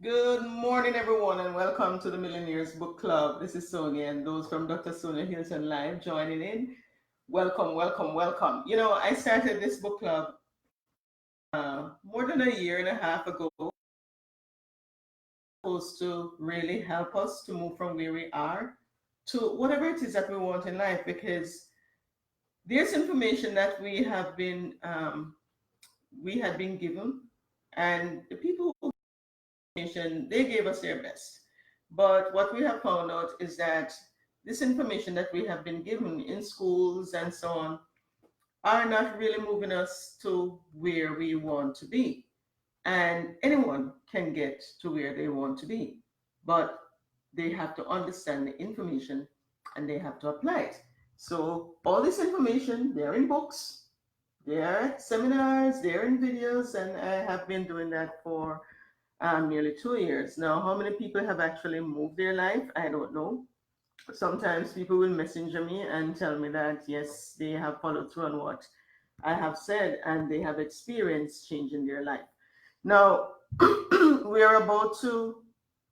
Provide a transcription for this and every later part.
Good morning, everyone, and welcome to the Millionaires Book Club. This is Sonia, and those from Dr. Sonia Hilton Live joining in. Welcome, welcome, welcome. I started this book club more than a year and a half ago, supposed to really help us to move from where we are to whatever it is that we want in life, because there's information that we had been given, and the people who information, they gave us their best. But what we have found out is that this information that we have been given in schools and so on are not really moving us to where we want to be. And anyone can get to where they want to be, but they have to understand the information and they have to apply it. So all this information, they're in books, they're seminars, they're in videos, and I have been doing that for nearly 2 years. Now, how many people have actually moved their life? I don't know. Sometimes people will messenger me and tell me that, yes, they have followed through on what I have said and they have experienced change in their life. Now, we are about to,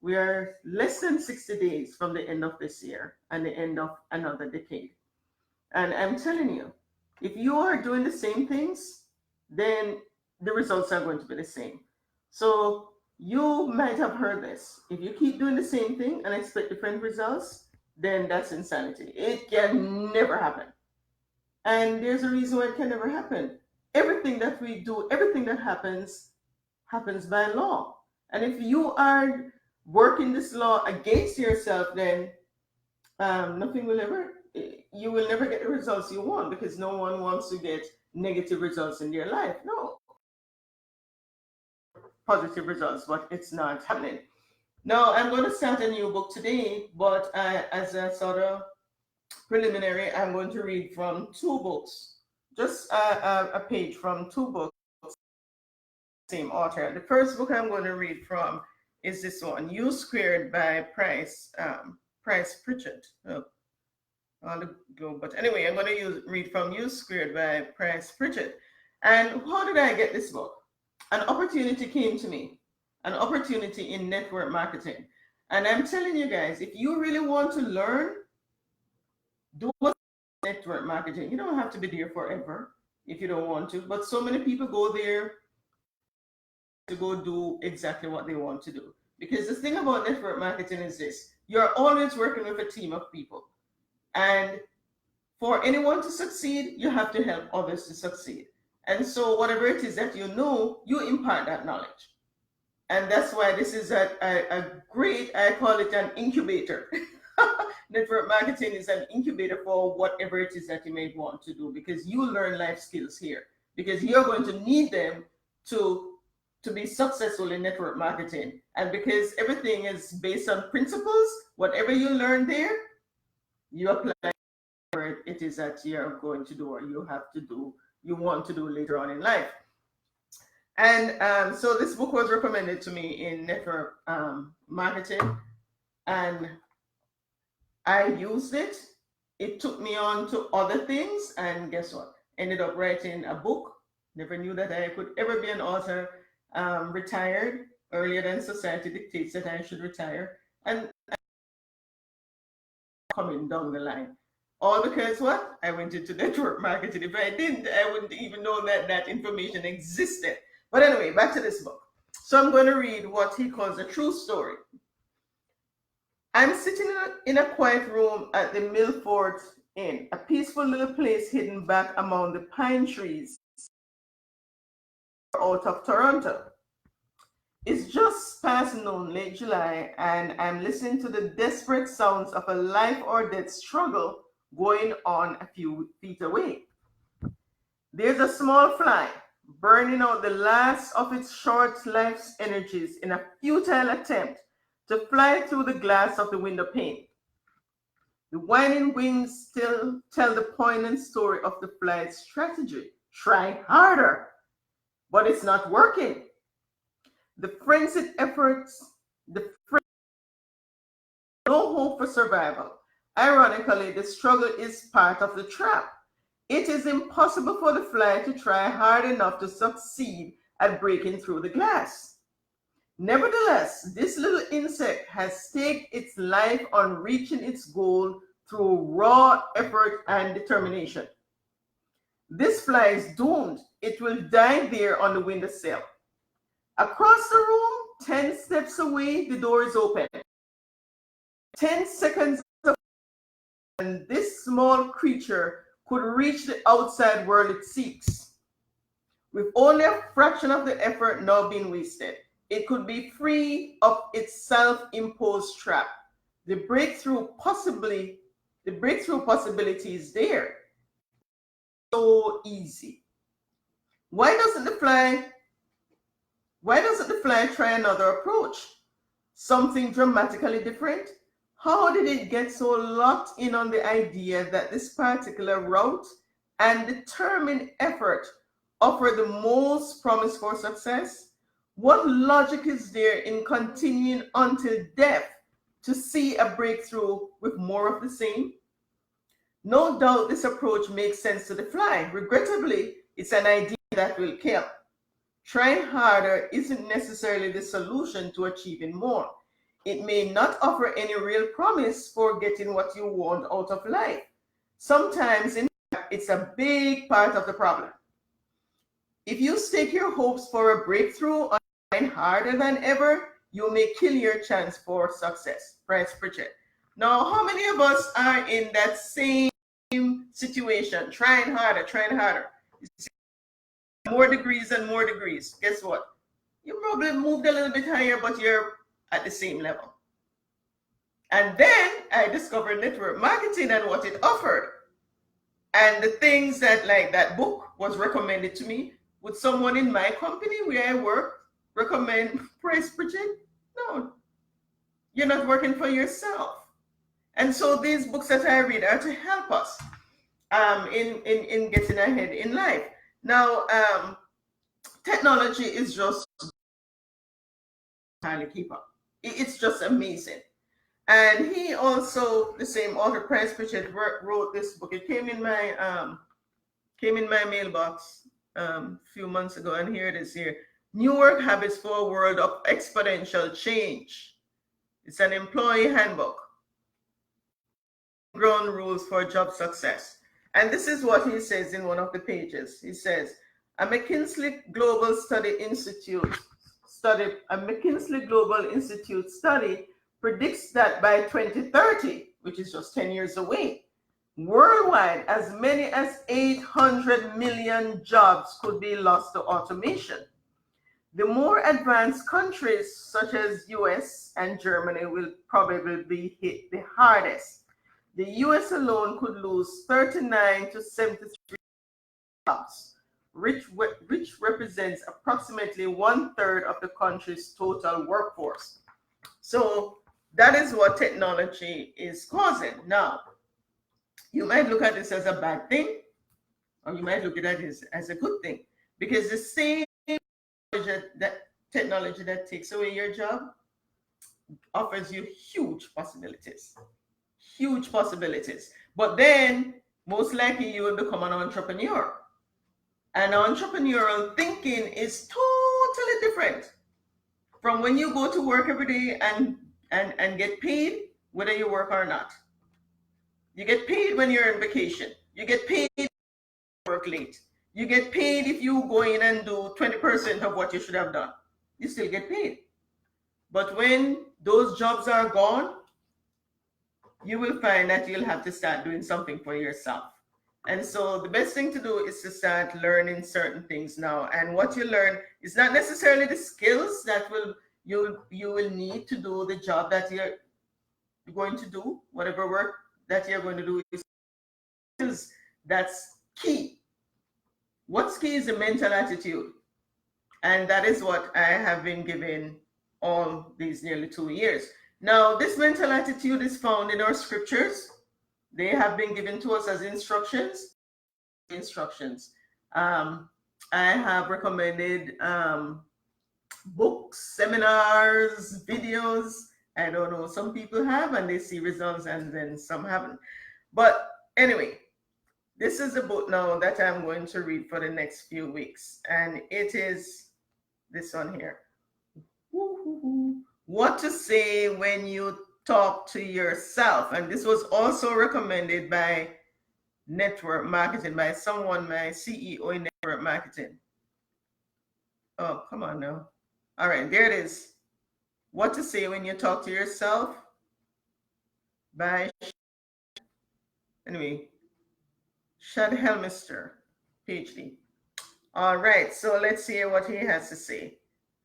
we are less than 60 days from the end of this year and the end of another decade. And I'm telling you, if you are doing the same things, then the results are going to be the same. So you might have heard this. If you keep doing the same thing and expect different results, then that's insanity. It can never happen. And there's a reason why it can never happen. Everything that we do, everything that happens by law. And if you are working this law against yourself, then nothing will ever, you will never get the results you want, because no one wants to get negative results in their life. No, positive results, but it's not happening. Now, I'm going to start a new book today, but as a sort of preliminary, I'm going to read from two books, just a page from two books, same author. The first book I'm going to read from is this one, U Squared by Price Pritchett. Oh, on the globe. But anyway, I'm going to read from U Squared by Price Pritchett. And how did I get this book? An opportunity came to me, an opportunity in network marketing. And I'm telling you guys, if you really want to learn, do network marketing. You don't have to be there forever if you don't want to. But so many people go there to go do exactly what they want to do. Because the thing about network marketing is this: you're always working with a team of people. And for anyone to succeed, you have to help others to succeed. And so, whatever it is that you know, you impart that knowledge. And that's why this is a great, I call it an incubator. Network marketing is an incubator for whatever it is that you may want to do, because you learn life skills here, because you're going to need them to to be successful in network marketing. And because everything is based on principles, whatever you learn there, you apply it is that you're going to do or you have to do, you want to do later on in life. And so this book was recommended to me in network marketing, and I used it. It took me on to other things, and guess what? Ended up writing a book. Never knew that I could ever be an author. Retired earlier than society dictates that I should retire, and coming down the line. All because what? I went into network marketing. If I didn't, I wouldn't even know that that information existed. But anyway, back to this book. So I'm going to read what he calls a true story. I'm sitting in a quiet room at the Milford Inn, a peaceful little place hidden back among the pine trees out of Toronto. It's just past noon, late July, and I'm listening to the desperate sounds of a life or death struggle going on a few feet away. There's a small fly burning out the last of its short life's energies in a futile attempt to fly through the glass of the window pane. The whining wings still tell the poignant story of the fly's strategy. Try harder, but it's not working. The frenzied efforts, the no hope for survival. Ironically, the struggle is part of the trap. It is impossible for the fly to try hard enough to succeed at breaking through the glass. Nevertheless, this little insect has staked its life on reaching its goal through raw effort and determination. This fly is doomed. It will die there on the windowsill. Across the room, 10 steps away, the door is open. 10 seconds and this small creature could reach the outside world it seeks. With only a fraction of the effort now being wasted, it could be free of its self-imposed trap. The breakthrough possibility is there. So easy. Why doesn't the fly try another approach? Something dramatically different? How did it get so locked in on the idea that this particular route and determined effort offer the most promise for success? What logic is there in continuing until death to see a breakthrough with more of the same? No doubt this approach makes sense to the fly. Regrettably, it's an idea that will kill. Trying harder isn't necessarily the solution to achieving more. It may not offer any real promise for getting what you want out of life. Sometimes, in fact, it's a big part of the problem. If you stake your hopes for a breakthrough on trying harder than ever, you may kill your chance for success. Price Pritchett. Now, how many of us are in that same situation, trying harder? More degrees and more degrees. Guess what? You probably moved a little bit higher, but you're at the same level. And then I discovered network marketing and what it offered. And the things that, like that book was recommended to me. Would someone in my company where I work recommend Price Pritchett? No. You're not working for yourself. And so these books that I read are to help us in getting ahead in life. Now, technology is just trying to keep up. It's just amazing. And he also, the same author, Price Pritchett, wrote this book. It came in my mailbox a few months ago, and here it is here. New Work Habits for a World of Exponential Change. It's an employee handbook. Ground rules for job success. And this is what he says in one of the pages. He says, a McKinsey Global Institute study predicts that by 2030, which is just 10 years away, worldwide, as many as 800 million jobs could be lost to automation. The more advanced countries, such as US and Germany, will probably be hit the hardest. The US alone could lose 39 to 73 jobs, which represents approximately 1/3 of the country's total workforce. So that is what technology is causing. Now, you might look at this as a bad thing, or you might look at it as a good thing, because the same technology that takes away your job offers you huge possibilities. But then, most likely, you will become an entrepreneur. And entrepreneurial thinking is totally different from when you go to work every day and get paid, whether you work or not. You get paid when you're on vacation. You get paid if you work late. You get paid if you go in and do 20% of what you should have done. You still get paid. But when those jobs are gone, you will find that you'll have to start doing something for yourself. And so the best thing to do is to start learning certain things now. And what you learn is not necessarily the skills that you will need to do the job that you're going to do, whatever work that you're going to do is that's key. What's key is the mental attitude. And that is what I have been given all these nearly 2 years. Now, this mental attitude is found in our scriptures. They have been given to us as instructions. I have recommended books, seminars, videos. I don't know, some people have and they see results and then some haven't. But anyway, this is the book now that I'm going to read for the next few weeks. And it is this one here. what to say when you talk to yourself. And this was also recommended by network marketing, by someone, my CEO in network marketing. Oh, come on now. All right, there it is. What to say when you talk to yourself by, anyway, Shad Helmister, PhD. All right, so let's hear what he has to say.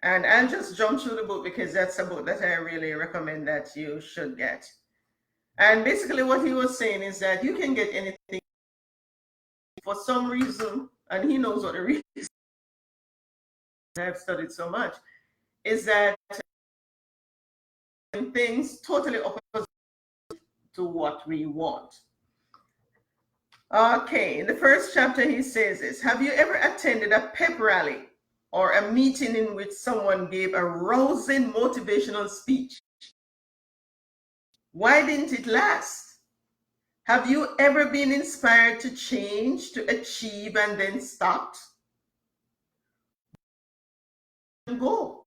And I'll just jump through the book because that's a book that I really recommend that you should get. And basically what he was saying is that you can get anything for some reason, and he knows what the reason is. I've studied so much, is that things totally opposite to what we want. Okay, in the first chapter he says this: have you ever attended a pep rally or a meeting in which someone gave a rousing motivational speech? Why didn't it last? Have you ever been inspired to change, to achieve, and then stopped? Go.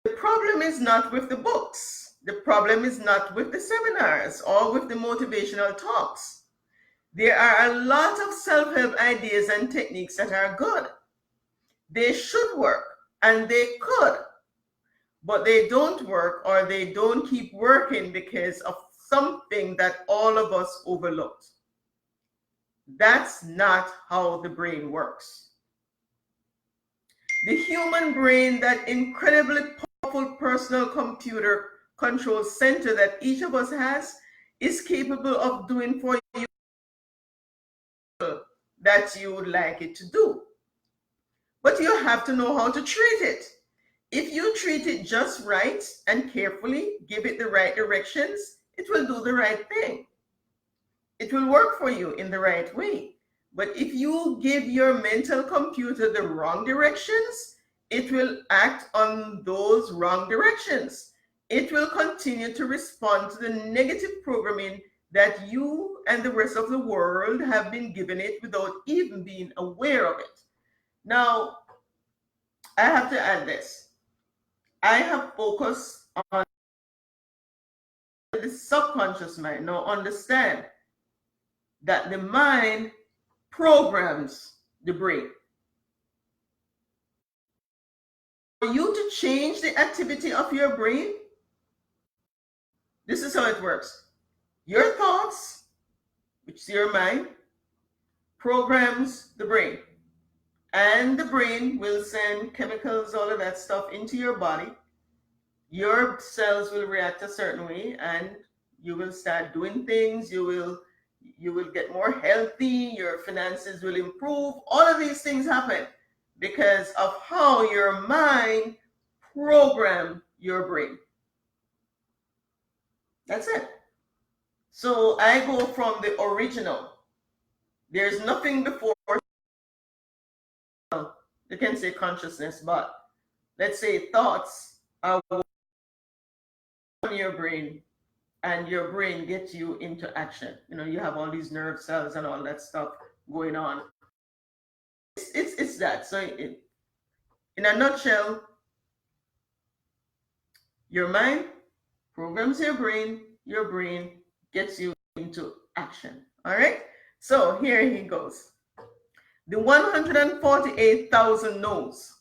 The problem is not with the books. The problem is not with the seminars or with the motivational talks. There are a lot of self-help ideas and techniques that are good. They should work, and they could, but they don't work, or they don't keep working because of something that all of us overlooked. That's not how the brain works. The human brain, that incredibly powerful personal computer control center that each of us has, is capable of doing for you that you would like it to do. But you have to know how to treat it. If you treat it just right and carefully, give it the right directions, it will do the right thing. It will work for you in the right way. But if you give your mental computer the wrong directions, it will act on those wrong directions. It will continue to respond to the negative programming that you and the rest of the world have been giving it without even being aware of it. Now, I have to add this. I have focused on the subconscious mind. Now, understand that the mind programs the brain. For you to change the activity of your brain, this is how it works. Your thoughts, which is your mind, programs the brain. And the brain will send chemicals, all of that stuff into your body. Your cells will react a certain way, and you will start doing things. You will get more healthy. Your finances will improve. All of these things happen because of how your mind programs your brain. That's it. So I go from the original. There's nothing before. You can say consciousness, but let's say thoughts are in your brain, and your brain gets you into action. You know, you have all these nerve cells and all that stuff going on. It's that. So in a nutshell, your mind programs your brain gets you into action. All right? So here he goes. The 148,000 no's.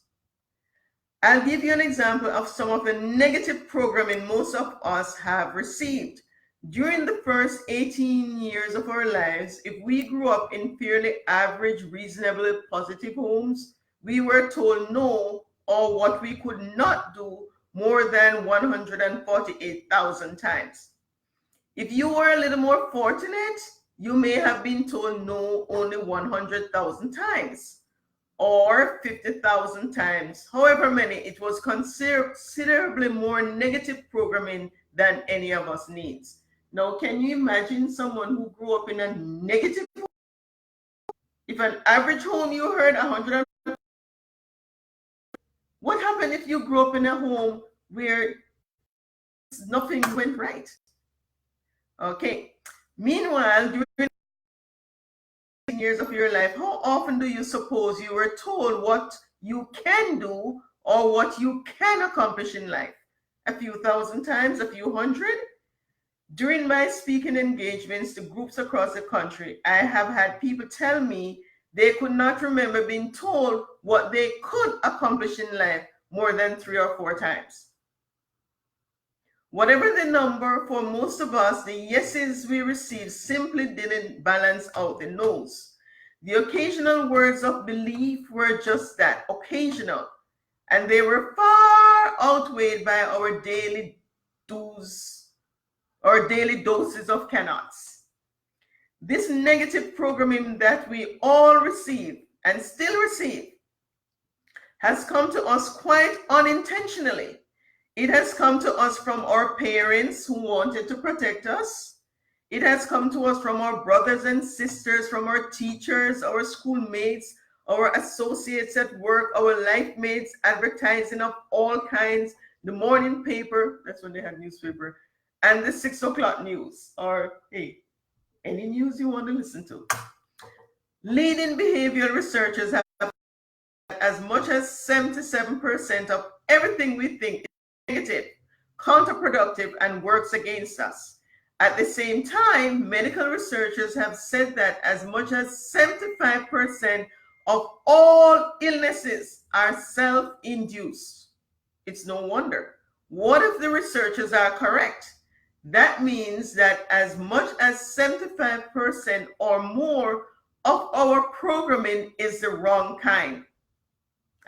I'll give you an example of some of the negative programming most of us have received. During the first 18 years of our lives, if we grew up in fairly average, reasonably positive homes, we were told no, or what we could not do, more than 148,000 times. If you were a little more fortunate, you may have been told no only 100,000 times or 50,000 times. However many, it was considerably more negative programming than any of us needs. Now, can you imagine someone who grew up in a negative home? If an average home you heard 100, what happened if you grew up in a home where nothing went right? Okay. Meanwhile, during years of your life, how often do you suppose you were told what you can do or what you can accomplish in life? a few thousand times, a few hundred. During my speaking engagements to groups across the country, I have had people tell me they could not remember being told what they could accomplish in life more than 3 or 4 times. Whatever the number, for most of us, the yeses we received simply didn't balance out the no's. The occasional words of belief were just that, occasional, and they were far outweighed by our daily doses of cannots. This negative programming that we all receive and still receive has come to us quite unintentionally. It has come to us from our parents who wanted to protect us. It has come to us from our brothers and sisters, from our teachers, our schoolmates, our associates at work, our life mates, advertising of all kinds, the morning paper, that's when they had newspaper, and the 6 o'clock news, or hey, any news you want to listen to. Leading behavioral researchers have as much as 77% of everything we think negative, counterproductive, and works against us. At the same time, medical researchers have said that as much as 75% of all illnesses are self-induced. It's no wonder. What if the researchers are correct? That means that as much as 75% or more of our programming is the wrong kind.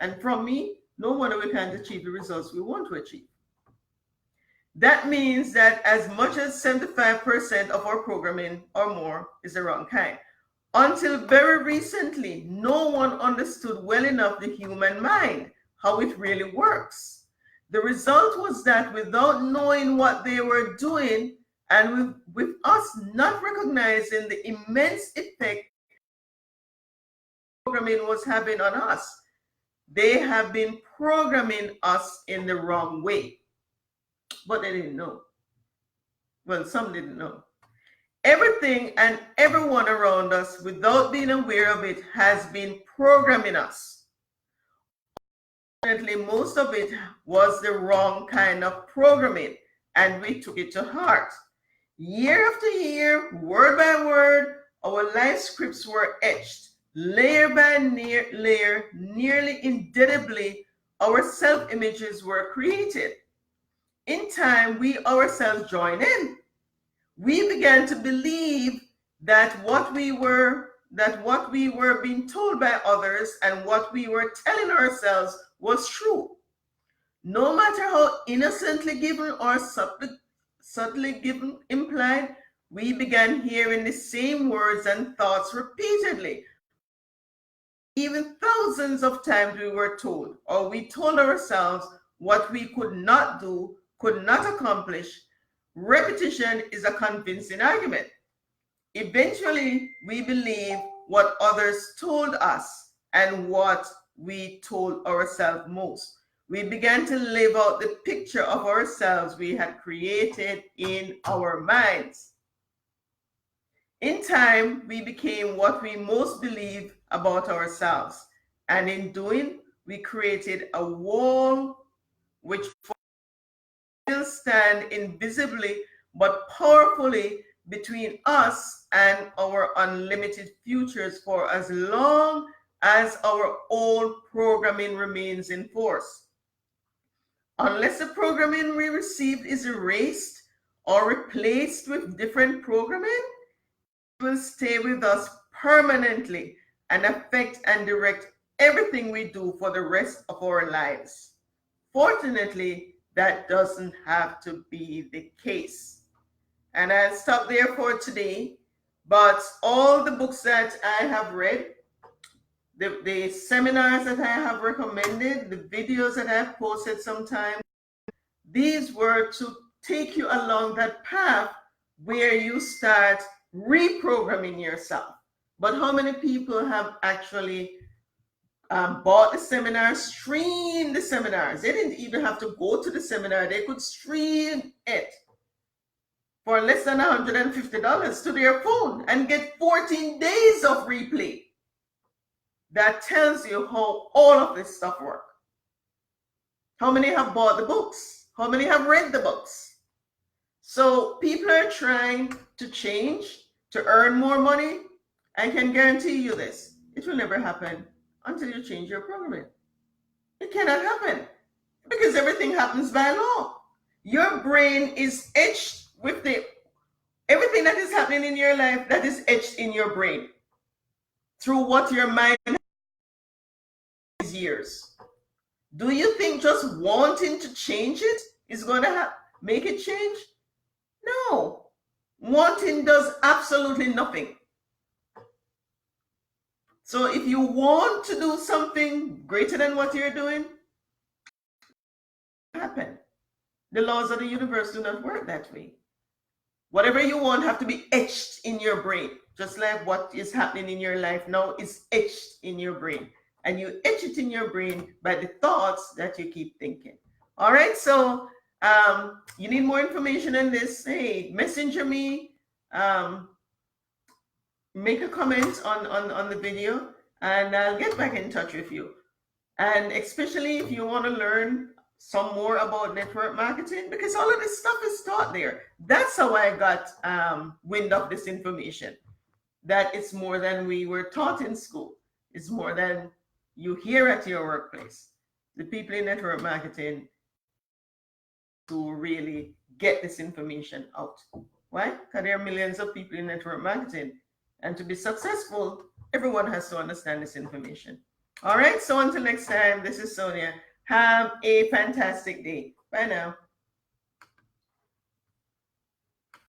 And from me, no wonder we can't achieve the results we want to achieve. That means that as much as 75% of our programming or more is the wrong kind. Until very recently, no one understood well enough the human mind, how it really works. The result was that without knowing what they were doing, and with us not recognizing the immense effect programming was having on us, they have been programming us in the wrong way. But they didn't know. Well, some didn't know. Everything and everyone around us, without being aware of it, has been programming us. Unfortunately, most of it was the wrong kind of programming, and we took it to heart. Year after year, word by word, our life scripts were etched. Layer by layer, nearly indelibly, our self-images were created. In time, we ourselves joined in. We began to believe that what we were being told by others and what we were telling ourselves was true. No matter how innocently given or subtly given implied, we began hearing the same words and thoughts repeatedly. Even thousands of times we were told, or we told ourselves what we could not do, could not accomplish. Repetition is a convincing argument. Eventually, we believe what others told us and what we told ourselves most. We began to live out the picture of ourselves we had created in our minds. In time, we became what we most believe about ourselves. And in doing, we created a wall which will stand invisibly but powerfully between us and our unlimited futures for as long as our old programming remains in force. Unless the programming we received is erased or replaced with different programming, it will stay with us permanently and affect and direct everything we do for the rest of our lives. Fortunately, that doesn't have to be the case. And I'll stop there for today. But all the books that I have read, the seminars that I have recommended, the videos that I've posted sometimes, these were to take you along that path where you start reprogramming yourself. But how many people have actually bought the seminars, streamed the seminars? They didn't even have to go to the seminar. They could stream it for less than $150 to their phone and get 14 days of replay. That tells you how all of this stuff works. How many have bought the books? How many have read the books? So people are trying to change, to earn more money. I can guarantee you this. It will never happen until you change your programming. It cannot happen because everything happens by law. Your brain is etched with everything that is happening in your life, that is etched in your brain through what your mind has years. Do you think just wanting to change it is going to make it change? No. Wanting does absolutely nothing. So if you want to do something greater than what you're doing, happen. The laws of the universe do not work that way. Whatever you want have to be etched in your brain. Just like what is happening in your life now is etched in your brain. And you etch it in your brain by the thoughts that you keep thinking. All right, so you need more information on this. Hey, messenger me, make a comment on the video, and I'll get back in touch with you. And especially if you want to learn some more about network marketing, because all of this stuff is taught there. That's how I got wind of this information, that it's more than we were taught in school. It's more than you hear at your workplace. The people in network marketing to really get this information out. Why? Because there are millions of people in network marketing. And to be successful, everyone has to understand this information. All right, so until next time, this is Sonia. Have a fantastic day. Bye now.